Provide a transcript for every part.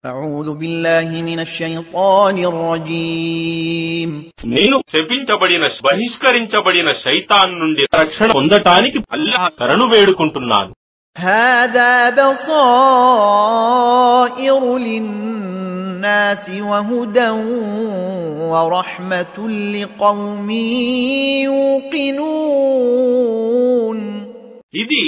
أعوذ بالله من الشيطان الرجيم నేను శపించబడిన బహిష్కరించబడిన శైతాన్ నుండి రక్షణ పొందటానికి అల్లాహ్ శరణు వేడుకుంటున్నాను. هذا بصائر للناس وهدى ورحمة لقوم يوقنون. ఇది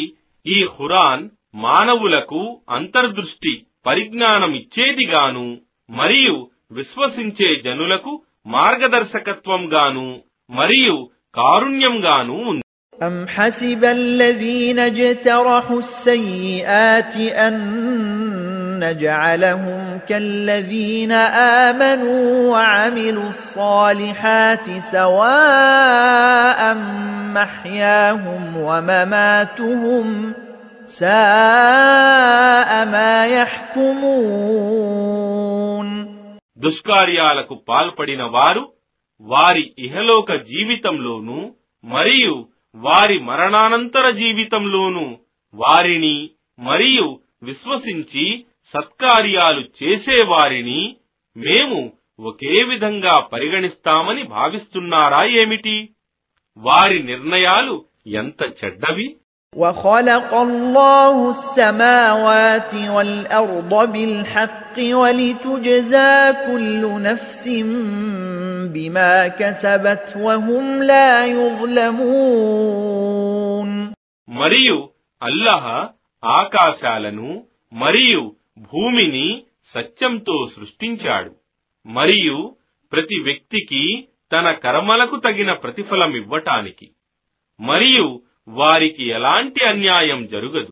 ఈ ఖురాన్ మానవులకు అంతర్దృష్టి పరిజ్ఞానమిచ్చేదిగాను మరియు విశ్వసించే జనులకు మార్గదర్శకత్వంగాను మరియు కారుణ్యంగాను ఉంది. أم حسب الذين اجترحوا السيئات أن نجعلهم كالذين آمنوا وعملوا الصالحات سواء محياهم ومماتهم ساء ما يحكمون. దుష్కార్యాలకు పాల్పడిన వారు వారి ఇహలోక జీవితంలోనూ మరియు వారి మరణానంతర జీవితంలోనూ వారిని మరియు విశ్వసించి సత్కార్యాలు చేసేవారిని మేము ఒకే విధంగా పరిగణిస్తామని భావిస్తున్నారా ఏమిటి? వారి నిర్ణయాలు ఎంత చెడ్డవి! وَخَلَقَ اللَّهُ السَّمَاوَاتِ وَالْأَرْضَ بِالْحَقِّ وَلِتُجْزَى كُلُّ نَفْسٍ بِمَا كَسَبَتْ وَهُمْ لَا يُظْلَمُونَ. మరియు అల్లాహ్ ఆకాశాలను మరియు భూమిని సత్యంతో సృష్టించాడు మరియు ప్రతి వ్యక్తికి తన కర్మలకు తగిన ప్రతిఫలమివ్వటానికి, మరియు వారికి ఎలాంటి అన్యాయం జరుగదు.